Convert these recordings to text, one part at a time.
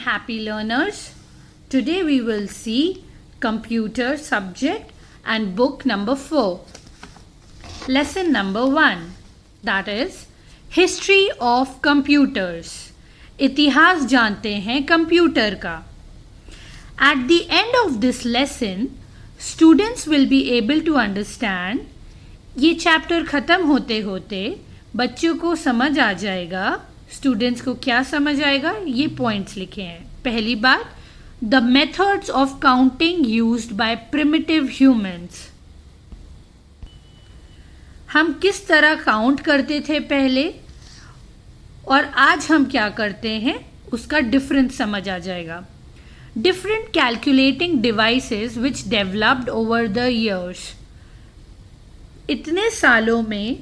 happy learners. Today we will see computer subject and book number 4. Lesson number 1, that is History of Computers. इतिहास जानते हैं computer का. At the end of this lesson, students will be able to understand. ये chapter ख़त्म होते होते बच्चों को समझ आ जाएगा. स्टूडेंट्स को क्या समझ आएगा, ये पॉइंट्स लिखे हैं. पहली बात, the methods of counting used by primitive humans. हम किस तरह काउंट करते थे पहले और आज हम क्या करते हैं, उसका डिफरेंस समझ आ जाएगा. Different calculating devices which developed over the years. इतने सालों में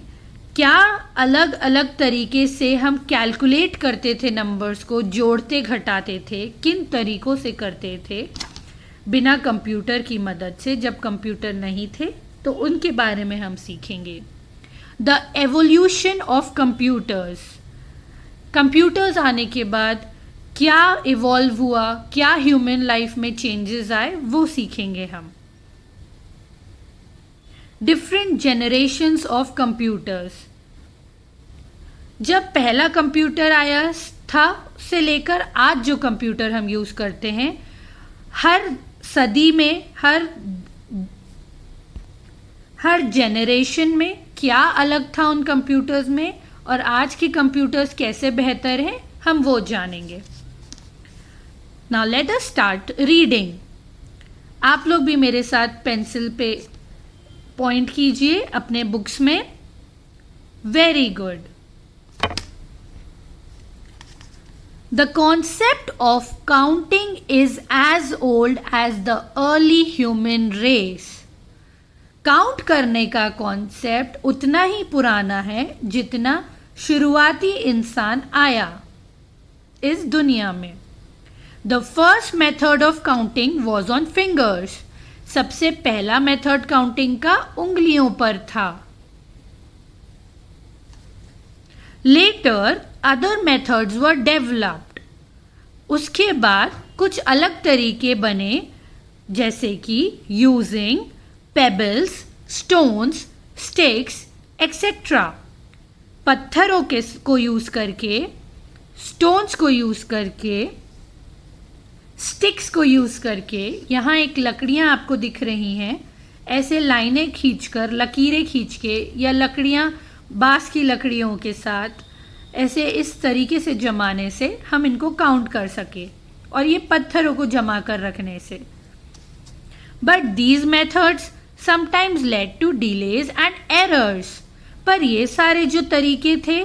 क्या अलग अलग तरीके से हम कैलकुलेट करते थे, नंबर्स को जोड़ते घटाते थे, किन तरीकों से करते थे बिना कंप्यूटर की मदद से. जब कंप्यूटर नहीं थे तो उनके बारे में हम सीखेंगे. The evolution of computers. Computers आने के बाद क्या इवॉल्व हुआ, क्या ह्यूमन लाइफ में चेंजेस आए, वो सीखेंगे हम. Different generations of computers. जब पहला कंप्यूटर आया था से लेकर आज जो कंप्यूटर हम यूज करते हैं, हर सदी में, हर जेनरेशन में क्या अलग था उन कंप्यूटर्स में और आज के कंप्यूटर्स कैसे बेहतर हैं, हम वो जानेंगे. Now let us start reading. आप लोग भी मेरे साथ पेंसिल पे पॉइंट कीजिए अपने बुक्स में. Very good. The concept of counting is as old as the early human race. Count करने का कॉन्सेप्ट उतना ही पुराना है जितना शुरुआती इंसान आया इस दुनिया में. The first method of counting was on fingers. सबसे पहला मेथड काउंटिंग का उंगलियों पर था. Later other methods were developed. उसके बाद कुछ अलग तरीके बने, जैसे कि using pebbles, stones, sticks etcetera. पत्थरों को यूज करके, स्टोन्स को यूज करके, स्टिक्स को यूज करके. यहाँ एक लकड़ियाँ आपको दिख रही हैं, ऐसे लाइनें खींचकर, लकीरें खींच के, या लकड़ियाँ बांस की लकड़ियों के साथ ऐसे इस तरीके से जमाने से हम इनको काउंट कर सके, और ये पत्थरों को जमा कर रखने से. But these methods sometimes led to delays and errors. पर ये सारे जो तरीके थे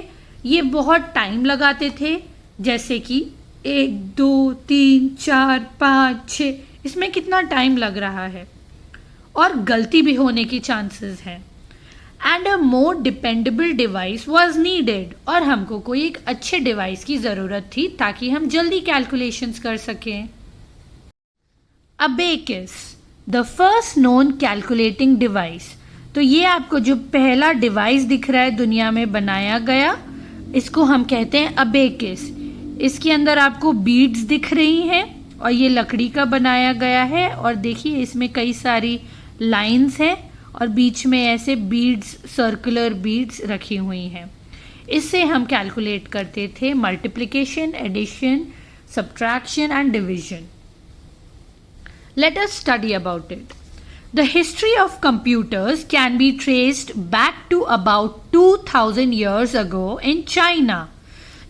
ये बहुत टाइम लगाते थे, जैसे कि 1, 2, 3, 4, 5, 6, इसमें कितना टाइम लग रहा है, और गलती भी होने की चांसेस हैं. And a more dependable device was needed. और हमको कोई एक अच्छे डिवाइस की ज़रूरत थी ताकि हम जल्दी कैलकुलेशंस कर सकें. Abacus, the first known calculating device. तो ये आपको जो पहला डिवाइस दिख रहा है दुनिया में बनाया गया, इसको हम कहते हैं अबेकस. इसके अंदर आपको बीड्स दिख रही हैं और ये लकड़ी का बनाया गया है, और देखिए इसमें कई सारी लाइंस हैं और बीच में ऐसे बीड्स, सर्कुलर बीड्स रखी हुई हैं. इससे हम कैलकुलेट करते थे multiplication, addition, subtraction and division. Let us study about it. The history of computers can be traced back to about 2000 years ago in China.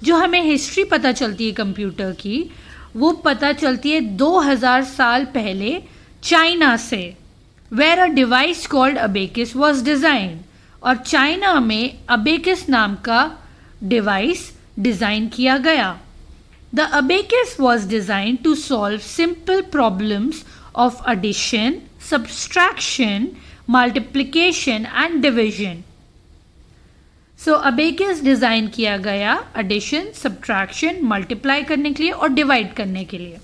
जो हमें हिस्ट्री पता चलती है कंप्यूटर की, वो पता चलती है 2000 साल पहले चाइना से, where a device called abacus was designed. और चाइना में अबेकस नाम का डिवाइस डिज़ाइन किया गया. The abacus was designed to solve simple problems of addition, subtraction, multiplication and division. So abacus design किया गया एडिशन, सब्ट्रैक्शन, मल्टीप्लाई करने के लिए और डिवाइड करने के लिए.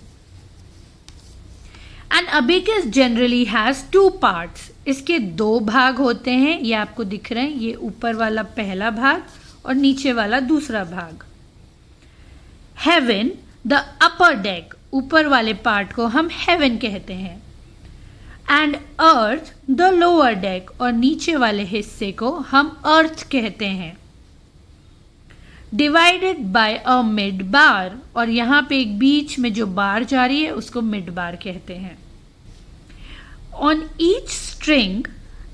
And abacus generally has 2 parts. इसके 2 भाग होते हैं, ये आपको दिख रहे हैं, ये ऊपर वाला पहला भाग और नीचे वाला दूसरा भाग. हेवन, द अपर डेक, ऊपर वाले पार्ट को हम हेवन कहते हैं, and earth the lower deck, और नीचे वाले हिस्से को हम अर्थ कहते हैं। डिवाइडेड बाय अ मिड बार, और यहाँ पे एक बीच में जो बार जा रही है उसको मिड बार कहते हैं। ऑन ईच स्ट्रिंग,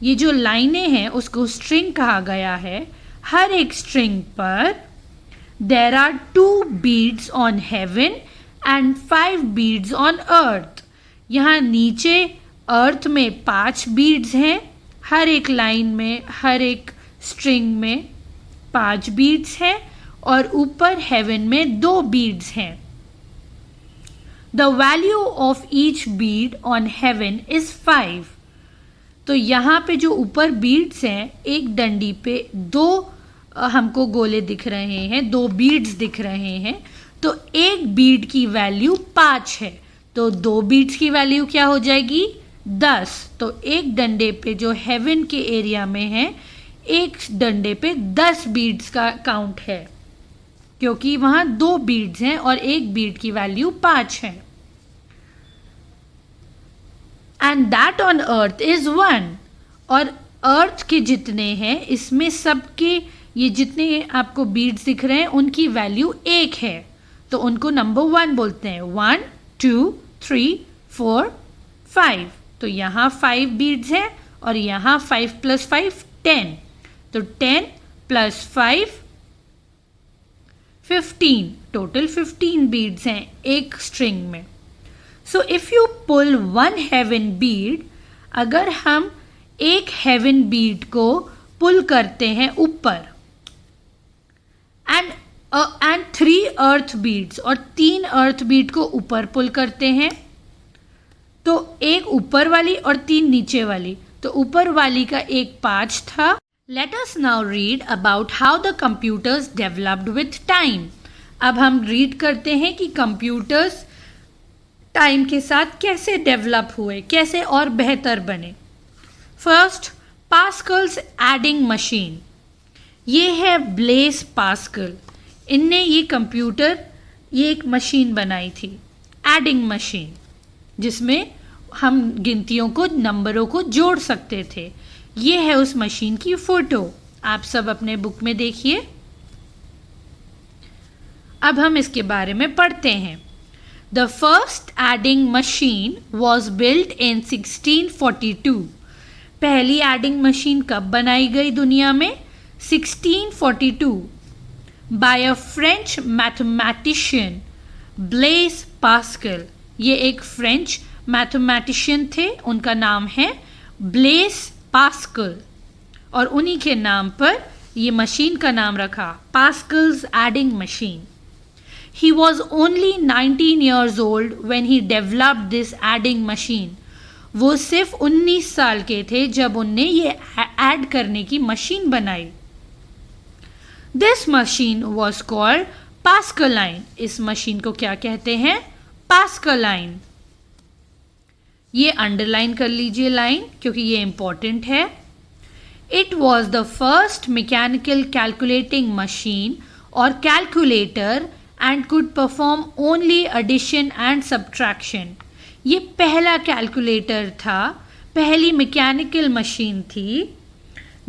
ये जो लाइनें हैं उसको स्ट्रिंग कहा गया है। हर एक स्ट्रिंग पर there are 2 beads on heaven and 5 beads on earth. यहाँ नीचे अर्थ में 5 बीड्स हैं, हर एक लाइन में, हर एक स्ट्रिंग में 5 बीड्स हैं, और ऊपर हेवन में 2 बीड्स हैं। The value of each Beed on heaven is 5। तो यहाँ पे जो ऊपर बीड्स हैं, एक डंडी पे 2 हमको गोले दिख रहे हैं, 2 बीड्स दिख रहे हैं, तो एक बीड की वैल्यू 5 है, तो 2 बीड्स की वैल्यू क्या हो जाएगी? 10। तो एक डंडे पे जो हेवन के एरिया में है, एक डंडे पे 10 बीड्स का काउंट है, क्योंकि वहां 2 बीड्स हैं और एक बीड की वैल्यू 5 है। And that on earth is 1, और अर्थ के जितने हैं इसमें सबके ये जितने आपको बीड्स दिख रहे हैं उनकी वैल्यू 1 है, तो उनको नंबर 1 बोलते हैं। 1 2 3 4 5, तो यहाँ 5 बीड्स हैं और यहाँ 5 + 5 10, तो 10 + 5 15, टोटल 15 बीड्स हैं एक स्ट्रिंग में। So if you pull 1 heaven bead, अगर हम एक हेवन बीड को पुल करते हैं ऊपर, एंड 3 अर्थ बीड्स, और 3 अर्थ बीड को ऊपर पुल करते हैं, तो एक ऊपर वाली और 3 नीचे वाली, तो ऊपर वाली का एक 5 था। Let us now read about how the computers developed with time. अब हम रीड करते हैं कि कंप्यूटर्स टाइम के साथ कैसे डेवलप हुए, कैसे और बेहतर बने। First, Pascal's adding machine. ये है ब्लेस पास्कल, इनने ये कंप्यूटर, ये एक मशीन बनाई थी, एडिंग मशीन, जिसमें हम गिनतियों को, नंबरों को जोड़ सकते थे। ये है उस मशीन की फोटो, आप सब अपने बुक में देखिए। अब हम इसके बारे में पढ़ते हैं। The first adding machine was built in 1642। पहली एडिंग मशीन कब बनाई गई दुनिया में? 1642 by a French mathematician Blaise Pascal. ये एक फ्रेंच मैथमेटिशियन थे, उनका नाम है ब्लेस पास्कल, और उन्हीं के नाम पर ये मशीन का नाम रखा, Pascal's adding machine. He was only 19 years old when he developed this adding machine. वो सिर्फ 19 साल के थे जब उनने ये ऐड करने की मशीन बनाई। This machine was called Pascaline. इस मशीन को क्या कहते हैं? Pascaline. ये अंडरलाइन कर लीजिए लाइन, क्योंकि ये इंपॉर्टेंट है। It was the first mechanical calculating machine or calculator and could perform only addition and subtraction. ये पहला कैलकुलेटर था, पहली मैकेनिकल मशीन थी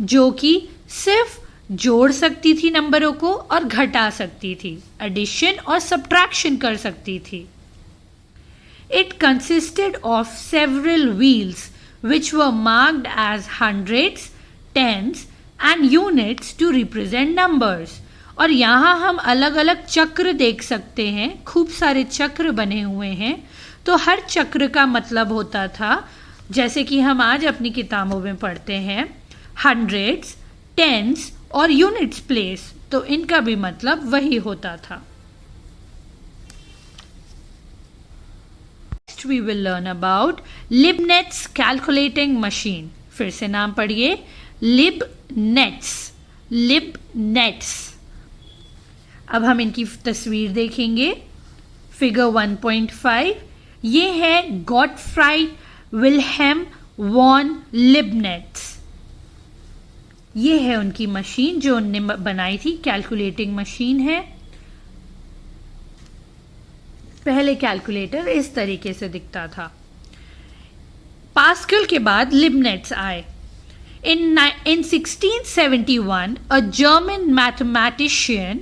जो कि सिर्फ जोड़ सकती थी नंबरों को और घटा सकती थी, एडिशन और सब्ट्रैक्शन कर सकती थी। It consisted of several wheels which were marked as hundreds, tens and units to represent numbers. और यहाँ हम अलग अलग चक्र देख सकते हैं, खूब सारे चक्र बने हुए हैं, तो हर चक्र का मतलब होता था, जैसे कि हम आज अपनी किताबों में पढ़ते हैं, हंड्रेड्स, टेंस और यूनिट्स प्लेस, तो इनका भी मतलब वही होता था। Next we will learn about Leibniz calculating machine. फिर से नाम पढ़िए, Leibniz, Leibniz। अब हम इनकी तस्वीर देखेंगे। फिगर 1.5, ये है गॉटफ्राइड विल्हेम वॉन लिबनेट्स। ये है उनकी मशीन जो उनने बनाई थी, कैलकुलेटिंग मशीन है। पहले कैलकुलेटर इस तरीके से दिखता था। पास्कल के बाद लिबनेट्स आए। In 1671, a German mathematician,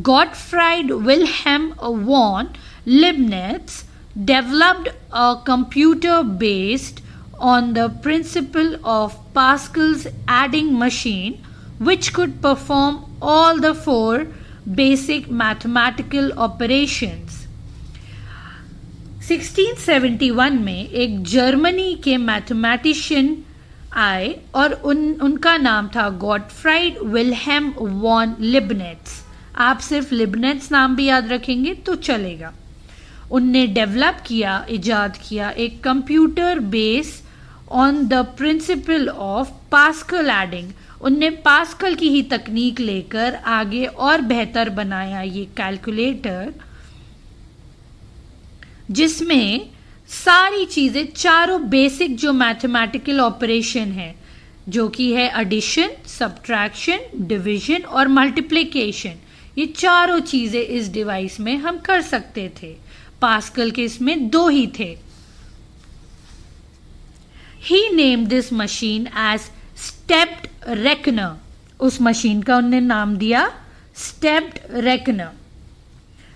Gottfried Wilhelm von Leibniz, developed a computer based on the principle of Pascal's adding machine, which could perform all the four basic mathematical operations. 1671 में एक जर्मनी के मैथमेटिशियन आए और उनका नाम था गॉटफ्राइड विल्हेम वॉन लिबनेट्स। आप सिर्फ लिबनेट्स नाम भी याद रखेंगे तो चलेगा। उनने डेवलप किया, इजाद किया एक computer base on the principle of pascal adding. उनने पास्कल की ही तकनीक लेकर आगे और बेहतर बनाया ये कैलकुलेटर, जिसमें सारी चीजें, चारों बेसिक जो मैथमेटिकल ऑपरेशन है, जो कि है एडिशन, सब्ट्रैक्शन, डिवीजन और मल्टीप्लिकेशन, ये चारों चीजें इस डिवाइस में हम कर सकते थे। पास्कल के इसमें दो ही थे। He named this machine as stepped reckoner. उस मशीन का उन्होंने नाम दिया stepped reckoner.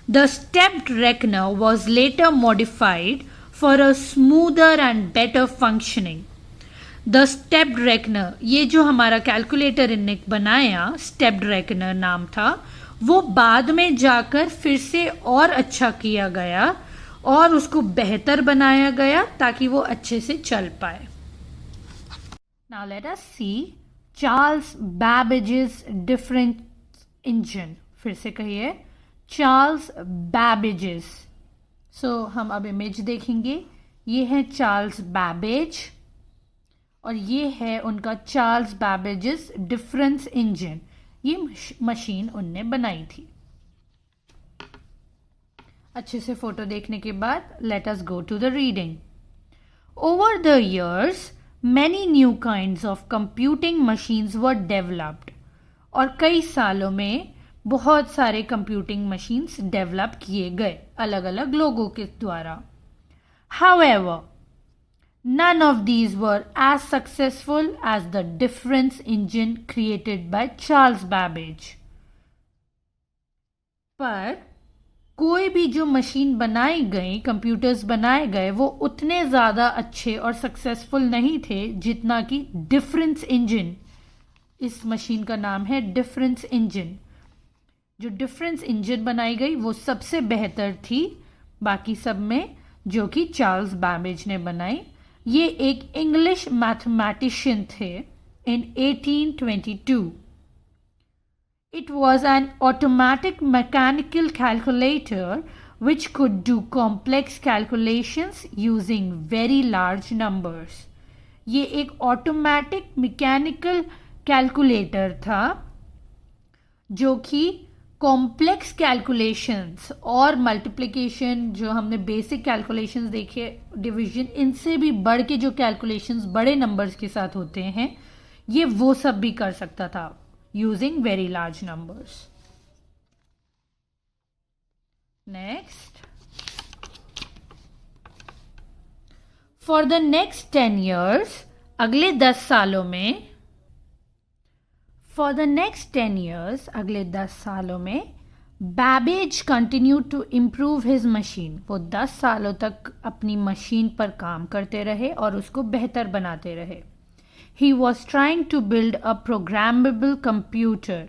The stepped reckoner was later modified for a smoother and better functioning. The stepped reckoner, ये जो हमारा कैलकुलेटर इनने बनाया, stepped reckoner नाम था, वो बाद में जाकर फिर से और अच्छा किया गया और उसको बेहतर बनाया गया ताकि वो अच्छे से चल पाए। Now let us see Charles Babbage's difference engine. फिर से कहिए, चार्ल्स बैबेजेस। हम अब इमेज देखेंगे। ये है चार्ल्स बैबेज और ये है उनका चार्ल्स बैबेजेस डिफरेंस इंजन। ये मशीन उनने बनाई थी। अच्छे से फोटो देखने के बाद let us go to the reading. Over the years many new kinds of computing machines were developed. और कई सालों में बहुत सारे कंप्यूटिंग मशीन्स डेवलप किए गए अलग अलग लोगों के द्वारा। However, none of these were as successful as the difference engine created by Charles Babbage. पर कोई भी जो मशीन बनाई गई, कंप्यूटर्स बनाए गए, वो उतने ज़्यादा अच्छे और सक्सेसफुल नहीं थे जितना कि डिफरेंस इंजन। इस मशीन का नाम है डिफरेंस इंजन। जो डिफरेंस इंजन बनाई गई वो सबसे बेहतर थी बाकी सब में, जो कि चार्ल्स बैबेज ने बनाई। ये एक इंग्लिश मैथमेटिशियन थे इन 1822। It was an automatic mechanical calculator which could do complex calculations using very large numbers. ये एक ऑटोमेटिक मैकेनिकल कैलकुलेटर था जो कि कॉम्प्लेक्स कैलकुलेशंस और मल्टीप्लिकेशन, जो हमने बेसिक कैलकुलेशंस देखे, डिवीजन, इनसे भी बढ़ के जो कैलकुलेशंस बड़े नंबर्स के साथ होते हैं, ये वो सब भी कर सकता था using very large numbers. Next, for the next 10 years, अगले 10 सालों में, For the next 10 years, अगले 10 सालों में, Babbage continued to improve his machine. वो 10 सालों तक अपनी मशीन पर काम करते रहे और उसको बेहतर बनाते रहे। He was trying to build a programmable computer.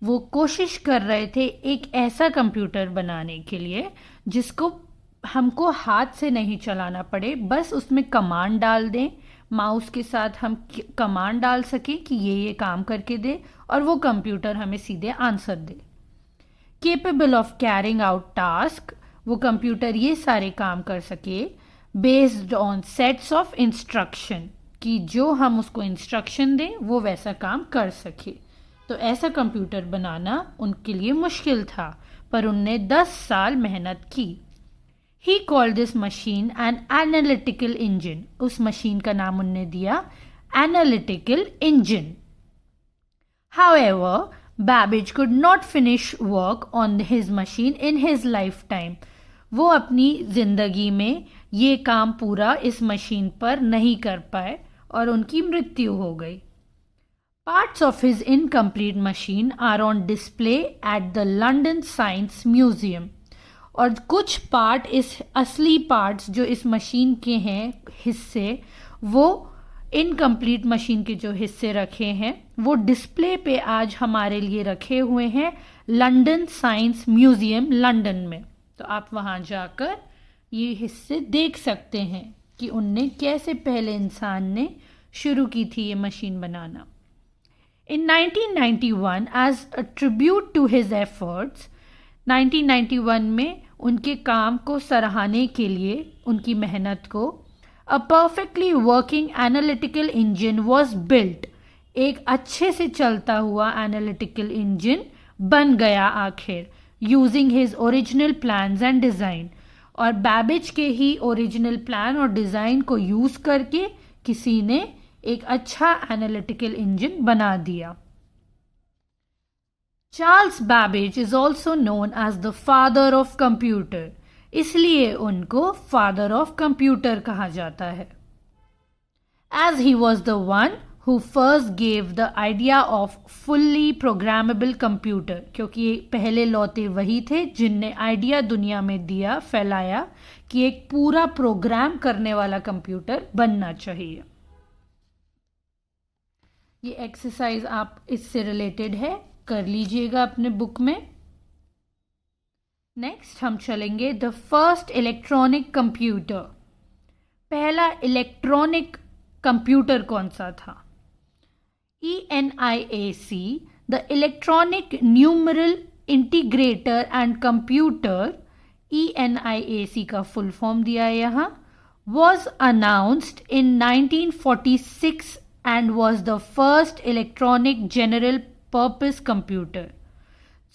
वो कोशिश कर रहे थे एक ऐसा कंप्यूटर बनाने के लिए जिसको हमको हाथ से नहीं चलाना पड़े, बस उसमें कमांड डाल दें, माउस के साथ हम कमांड डाल सके कि ये काम करके दे और वो कंप्यूटर हमें सीधे answer they. Capable of carrying out task, वो कंप्यूटर ये सारे काम कर सके based on sets of instruction, कि जो हम उसको इंस्ट्रक्शन दें वो वैसा काम कर सके। तो ऐसा कंप्यूटर बनाना उनके लिए मुश्किल था, पर उनने 10 साल मेहनत की। He called this machine an analytical engine. उस मशीन का नाम उन्होंने दिया analytical engine. However, Babbage could not finish work on his machine in his lifetime. वो अपनी ज़िंदगी में ये काम पूरा इस मशीन पर नहीं कर पाए और उनकी मृत्यु हो गई। Parts of his incomplete machine are on display at the London Science Museum. और कुछ पार्ट, इस असली पार्ट्स जो इस मशीन के हैं हिस्से, वो इनकम्प्लीट मशीन के जो हिस्से रखे हैं वो डिस्प्ले पे आज हमारे लिए रखे हुए हैं लंदन साइंस म्यूजियम लंदन में। तो आप वहाँ जाकर ये हिस्से देख सकते हैं कि उनने कैसे पहले इंसान ने शुरू की थी ये machine banana. In 1991, as a tribute to his efforts, 1991 में उनके काम को सराहने के लिए, उनकी मेहनत को, a perfectly working analytical engine was built. एक अच्छे से चलता हुआ analytical engine बन गया आखिर, using his original plans and design. और बैबेज के ही ओरिजिनल प्लान और डिज़ाइन को यूज़ करके किसी ने एक अच्छा एनालिटिकल इंजन बना दिया। Charles Babbage is also known as the father of computer, इसलिए उनको फादर ऑफ कंप्यूटर कहा जाता है। As he was the one who first gave the idea of fully programmable computer, क्योंकि पहले लौते वही थे जिनने आइडिया दुनिया में दिया, फैलाया कि एक पूरा प्रोग्राम करने वाला कंप्यूटर बनना चाहिए। ये एक्सरसाइज आप इससे रिलेटेड है, कर लीजिएगा अपने बुक में। नेक्स्ट हम चलेंगे द फर्स्ट इलेक्ट्रॉनिक कंप्यूटर। पहला इलेक्ट्रॉनिक कंप्यूटर कौन सा था? ENIAC, the Electronic Numeral Integrator and Computer, ENIAC का फुल फॉर्म दिया है यहाँ, was announced in 1946 and was the first electronic general purpose computer.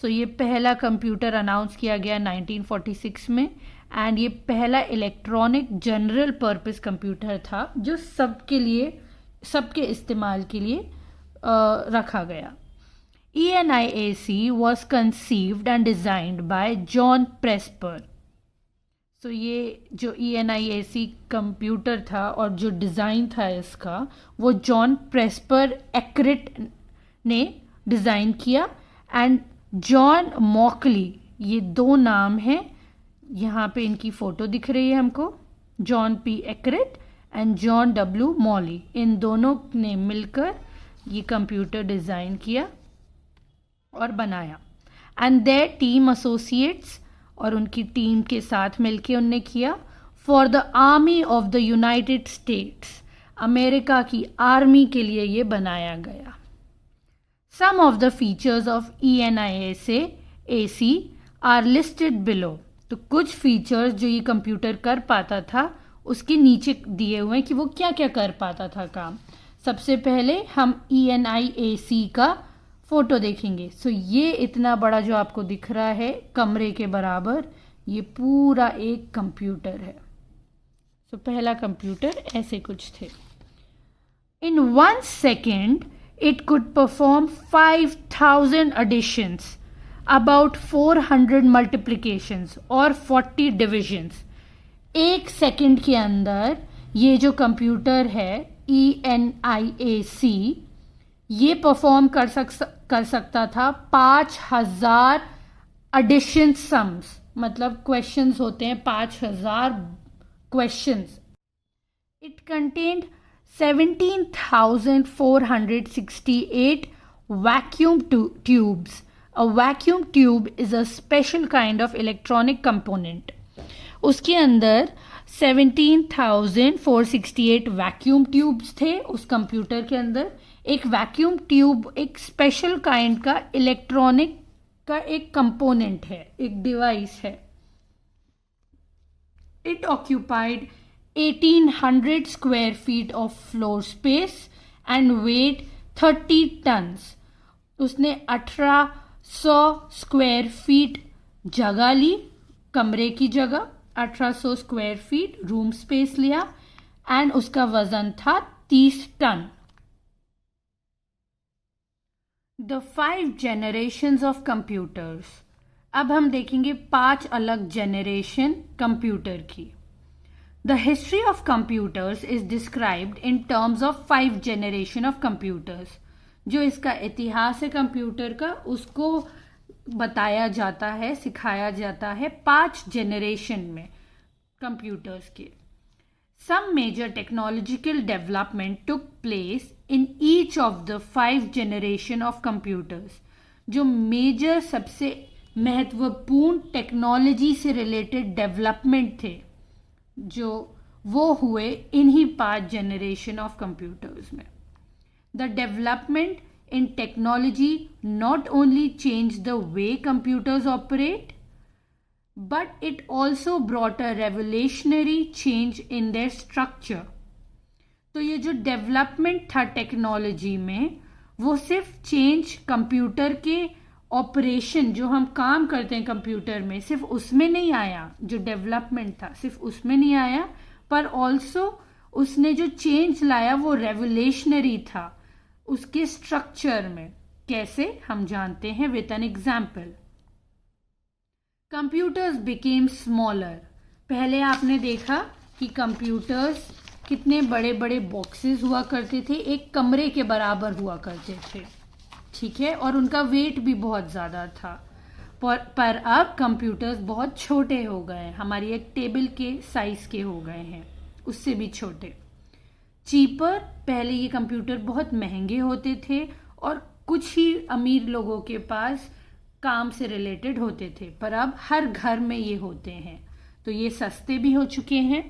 So ये पहला कंप्यूटर अनाउंस किया गया 1946 में, एंड ये पहला इलेक्ट्रॉनिक जनरल पर्पस कंप्यूटर था जो सबके लिए, सबके इस्तेमाल के लिए रखा गया। ENIAC was conceived and designed by John Presper. So ये जो ENIAC कंप्यूटर था और जो डिज़ाइन था इसका, वो जॉन प्रेस्पर एक्रिट ने डिज़ाइन किया, एंड जॉन मॉकली, ये दो नाम हैं, यहाँ पे इनकी फ़ोटो दिख रही है हमको, John P Eckert and John W Mauchly, इन दोनों ने मिलकर ये कंप्यूटर डिज़ाइन किया और बनाया। एंड देयर टीम एसोसिएट्स, और उनकी टीम के साथ मिलके उनने किया, for the army of the United States, America की आर्मी के लिए ये बनाया गया। Some of the features of ENIAC are listed below. तो कुछ फीचर्स जो ये कंप्यूटर कर पाता था उसके नीचे दिए हुए हैं कि वो क्या क्या कर पाता था काम। सबसे पहले हम ENIAC का फ़ोटो देखेंगे। सो ये इतना बड़ा जो आपको दिख रहा है कमरे के बराबर, ये पूरा एक कंप्यूटर है। सो पहला कंप्यूटर ऐसे कुछ थे। In 1 second it could perform 5000 additions, about 400 multiplications और 40 डिविजन्स। एक सेकेंड के अंदर ये जो कंप्यूटर है ENIAC, ये परफॉर्म कर सकता था 5000 एडिशन सम्स, मतलब क्वेश्चंस होते हैं 5000 questions. It contained 17,468 vacuum tubes. A vacuum tube is a special kind of electronic component. उसके अंदर 17,468 वैक्यूम ट्यूब्स थे उस कंप्यूटर के अंदर। एक वैक्यूम ट्यूब एक स्पेशल काइंड का इलेक्ट्रॉनिक का एक कंपोनेंट है, एक डिवाइस है। It occupied 1800 square feet of floor space and weight 30 tons. उसने 1800 स्क्वायर फीट जगह ली, कमरे की जगह 1800 स्क्वायर फीट रूम स्पेस लिया, एंड उसका वजन था 30 ton. The 5 generations of computers. अब हम देखेंगे 5 अलग जनरेशन कंप्यूटर की। The history of computers is described in terms of 5 generation of computers. जो इसका इतिहास है कंप्यूटर का, उसको बताया जाता है, सिखाया जाता है 5 जनरेशन में कंप्यूटर्स के। Some major technological development took place in each of the 5 generation of computers। जो मेजर सबसे महत्वपूर्ण टेक्नोलॉजी से रिलेटेड डेवलपमेंट थे, जो वो हुए इन्हीं 5 जनरेशन ऑफ कंप्यूटर्स में। The development in technology not only changed the way computers operate, but it also brought a revolutionary change in their structure। तो ये जो डेवलपमेंट था टेक्नोलॉजी में, वो सिर्फ चेंज कंप्यूटर के ऑपरेशन, जो हम काम करते हैं कंप्यूटर में, सिर्फ उसमें नहीं आया। जो डेवलपमेंट था सिर्फ उसमें नहीं आया, पर ऑल्सो उसने जो चेंज लाया वो रेवोल्यूशनरी था उसके स्ट्रक्चर में। कैसे, हम जानते हैं with an example. Computers became smaller. पहले आपने देखा कि कंप्यूटर्स कितने बड़े बड़े बॉक्सेस हुआ करते थे, एक कमरे के बराबर हुआ करते थे, ठीक है, और उनका वेट भी बहुत ज़्यादा था। पर अब कंप्यूटर्स बहुत छोटे हो गए हैं, हमारी एक टेबल के साइज के हो गए हैं, उससे भी छोटे। चीपर, पहले ये कंप्यूटर बहुत महंगे होते थे और कुछ ही अमीर लोगों के पास काम से रिलेटेड होते थे, पर अब हर घर में ये होते हैं, तो ये सस्ते भी हो चुके हैं।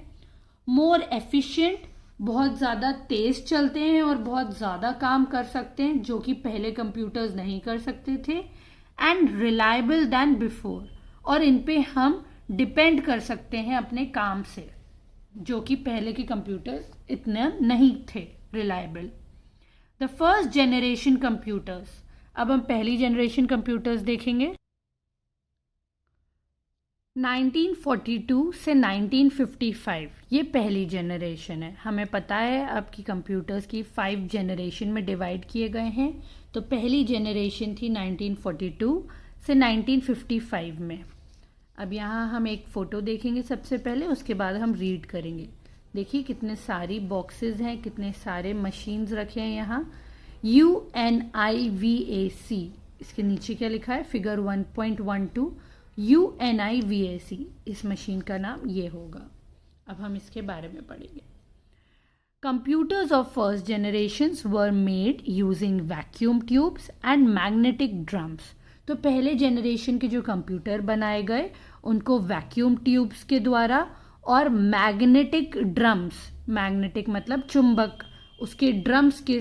मोर एफिशिएंट, बहुत ज़्यादा तेज़ चलते हैं और बहुत ज़्यादा काम कर सकते हैं, जो कि पहले कंप्यूटर्स नहीं कर सकते थे। एंड रिलायबल दैन बिफोर, और इन पे हम डिपेंड कर सकते हैं अपने काम से, जो कि पहले के कंप्यूटर्स इतने नहीं थे reliable. The first generation computers, अब हम पहली जनरेशन कंप्यूटर्स देखेंगे। 1942 से 1955 ये पहली जनरेशन है। हमें पता है अब की कंप्यूटर्स की 5 जनरेशन में डिवाइड किए गए हैं, तो पहली जनरेशन थी 1942 से 1955 में। अब यहाँ हम एक फ़ोटो देखेंगे सबसे पहले, उसके बाद हम रीड करेंगे। देखिए कितने सारी बॉक्सेस हैं, कितने सारे मशीन्स रखे हैं यहाँ। UNIVAC, इसके नीचे क्या लिखा है, फिगर 1.12 UNIVAC, इस मशीन का नाम ये होगा। अब हम इसके बारे में पढ़ेंगे। Computers of first generations were made using vacuum tubes and magnetic drums. तो पहले जनरेशन के जो कंप्यूटर बनाए गए उनको वैक्यूम ट्यूब्स के द्वारा और मैग्नेटिक ड्रम्स, मैग्नेटिक मतलब चुंबक, उसके ड्रम्स के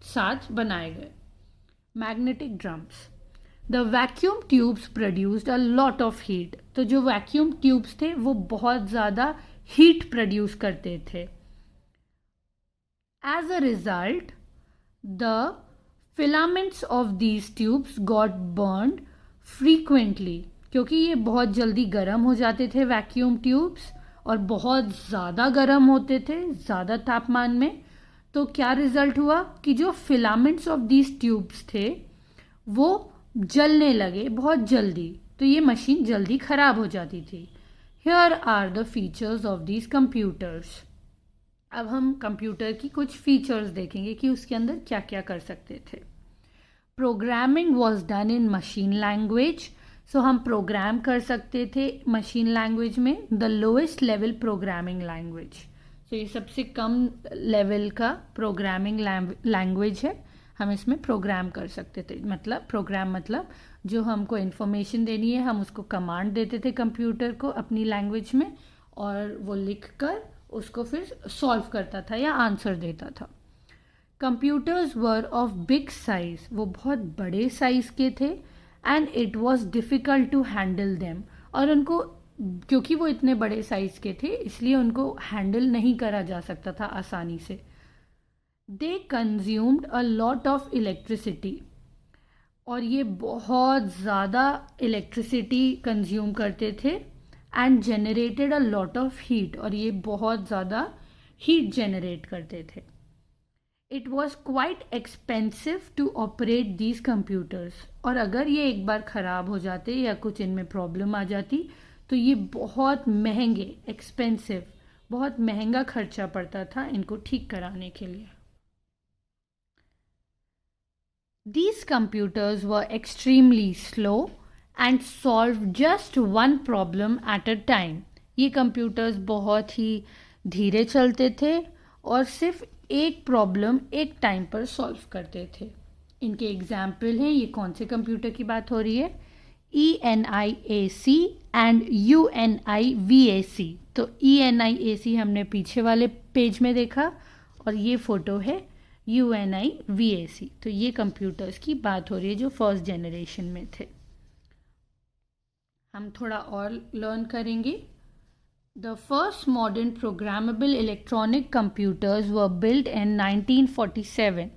साथ बनाए गए, magnetic drums. The vacuum tubes produced a lot of heat. तो जो वैक्यूम ट्यूब्स थे वो बहुत ज़्यादा हीट प्रोड्यूस करते थे। As a result the filaments of these tubes got burned frequently, क्योंकि ये बहुत जल्दी गर्म हो जाते थे वैक्यूम ट्यूब्स और बहुत ज़्यादा गर्म होते थे ज़्यादा तापमान में। तो क्या रिजल्ट हुआ कि जो फिलामेंट्स ऑफ दीज ट्यूब्स थे वो जलने लगे बहुत जल्दी, तो ये मशीन जल्दी ख़राब हो जाती थी। Here are the features of these computers. अब हम कंप्यूटर की कुछ फीचर्स देखेंगे कि उसके अंदर क्या क्या कर सकते थे। Programming was done in machine language. So हम प्रोग्राम कर सकते थे मशीन लैंग्वेज में, the lowest level programming language. तो ये सबसे कम लेवल का प्रोग्रामिंग लैंग्वेज है, हम इसमें प्रोग्राम कर सकते थे। मतलब प्रोग्राम मतलब जो हमको इन्फॉर्मेशन देनी है हम उसको कमांड देते थे कंप्यूटर को अपनी लैंग्वेज में, और वो लिख कर उसको फिर सॉल्व करता था या आंसर देता था। Computers were of big size, वो बहुत बड़े साइज के थे। And it was difficult to handle them, और उनको क्योंकि वो इतने बड़े साइज के थे इसलिए उनको हैंडल नहीं करा जा सकता था आसानी से। They consumed a lot of electricity, और ये बहुत ज़्यादा इलेक्ट्रिसिटी कंज्यूम करते थे। And generated a lot of heat, और ये बहुत ज़्यादा हीट जनरेट करते थे। It was quite expensive to operate these computers, और अगर ये एक बार ख़राब हो जाते या कुछ इनमें प्रॉब्लम आ जाती तो ये बहुत महंगे, एक्सपेंसिव, बहुत महंगा खर्चा पड़ता था इनको ठीक कराने के लिए. These computers were extremely slow and solved just one problem at a time. ये कंप्यूटर्स बहुत ही धीरे चलते थे और सिर्फ एक प्रॉब्लम एक टाइम पर सॉल्व करते थे. इनके एग्जाम्पल हैं, ये कौन से कंप्यूटर की बात हो रही है, ENIAC एंड UNIVAC. तो ENIAC हमने पीछे वाले पेज में देखा और ये फोटो है UNIVAC. तो ये कंप्यूटर्स की बात हो रही है जो फर्स्ट जनरेशन में थे. हम थोड़ा और लर्न करेंगे. The first modern programmable electronic computers were built in 1947.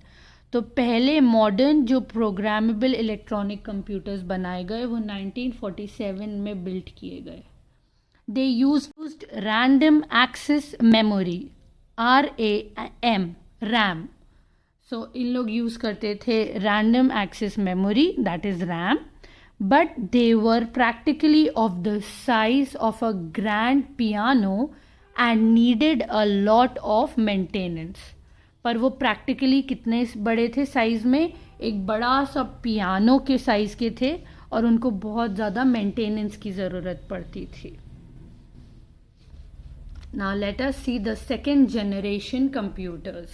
तो पहले मॉडर्न जो प्रोग्रामेबल इलेक्ट्रॉनिक कंप्यूटर्स बनाए गए वो 1947 में बिल्ट किए गए. They used random access memory, RAM. So इन लोग यूज़ करते थे random access memory, that is RAM. But they were practically of the size of a grand piano and needed a lot of maintenance. पर वो practically कितने बड़े थे size में, एक बड़ा सा पियानो के साइज़ के थे और उनको बहुत ज़्यादा मेंटेनेंस की ज़रूरत पड़ती थी. Now let us see the second generation computers,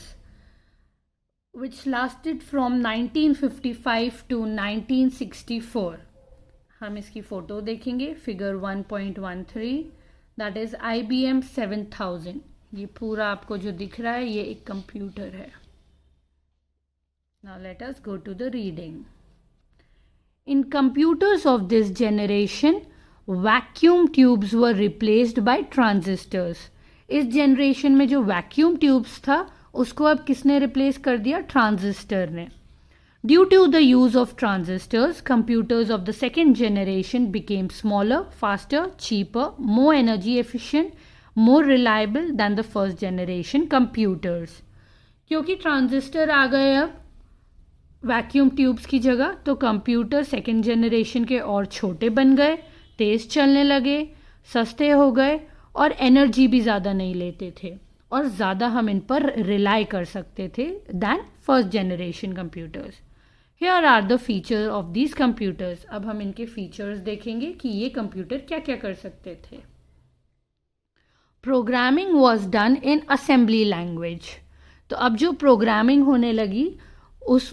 which lasted from 1955 to 1964. हम इसकी फ़ोटो देखेंगे, फिगर 1.13, दैट इज़ IBM 7000. ये पूरा आपको जो दिख रहा है ये एक कंप्यूटर है. Now let us go to the reading. In computers of this generation vacuum tubes were replaced by transistors. इस जनरेशन में जो वैक्यूम ट्यूब्स था उसको अब किसने रिप्लेस कर दिया, ट्रांजिस्टर ने. Due to the use of transistors, computers of the second generation became smaller, faster, cheaper, more energy efficient, more reliable than the first generation computers. क्योंकि ट्रांजिस्टर आ गए अब वैक्यूम ट्यूब्स की जगह, तो कंप्यूटर सेकेंड जनरेशन के और छोटे बन गए, तेज़ चलने लगे, सस्ते हो गए और एनर्जी भी ज़्यादा नहीं लेते थे और ज़्यादा हम इन पर रिलाई कर सकते थे than first generation computers. Here are the features of these computers. अब हम इनके फीचर्स देखेंगे कि ये कंप्यूटर क्या क्या कर सकते थे. Programming was done in assembly language. तो अब जो प्रोग्रामिंग होने लगी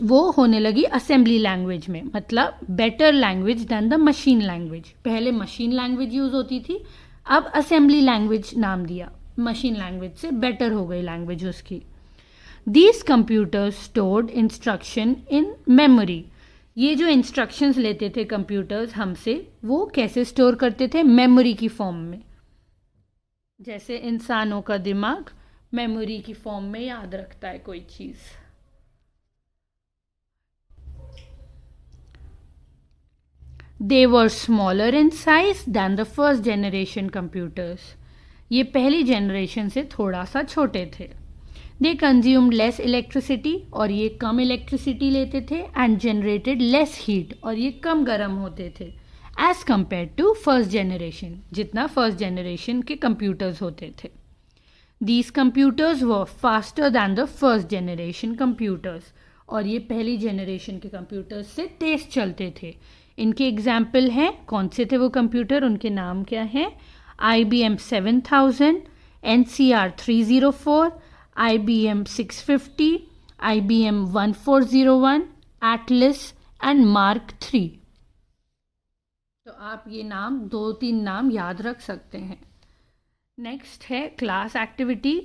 वो होने लगी असेंबली लैंग्वेज में, मतलब better language than the machine language. पहले मशीन लैंग्वेज यूज़ होती थी, अब असेंबली लैंग्वेज नाम दिया, मशीन लैंग्वेज से बेटर हो गई लैंग्वेज उसकी. These computers stored instruction in memory. ये जो इंस्ट्रक्शंस लेते थे कंप्यूटर्स हमसे, वो कैसे स्टोर करते थे, मेमोरी की फॉर्म में. जैसे इंसानों का दिमाग मेमोरी की फॉर्म में याद रखता है कोई चीज़. They were smaller in size than the first generation computers. ये पहली जनरेशन से थोड़ा सा छोटे थे. They consumed less electricity, और ये कम इलेक्ट्रिसिटी लेते थे, and generated less heat, और ये कम गर्म होते थे as compared to first generation, जितना first generation के computers होते थे. These computers were faster than the first generation computers, और ये पहली generation के computers से तेज़ चलते थे. इनके एग्जाम्पल हैं, कौन से थे वो कंप्यूटर, उनके नाम क्या हैं, IBM 7000, NCR 304, IBM 650, IBM 1401, Atlas and Mark III. तो आप ये नाम 2-3 नाम याद रख सकते हैं. नेक्स्ट है class activity.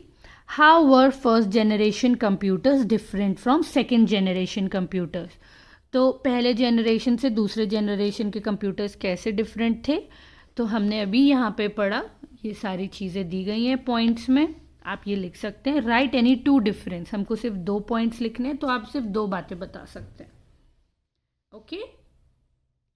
How were first generation computers different from second generation computers. तो पहले जनरेशन से दूसरे जनरेशन के कंप्यूटर्स कैसे डिफरेंट थे, तो हमने अभी यहाँ पे पढ़ा. ये सारी चीज़ें दी गई हैं पॉइंट्स में, आप ये लिख सकते हैं. Right any 2 difference. हमको सिर्फ 2 पॉइंट्स लिखने हैं तो आप सिर्फ 2 बातें बता सकते हैं. ओके.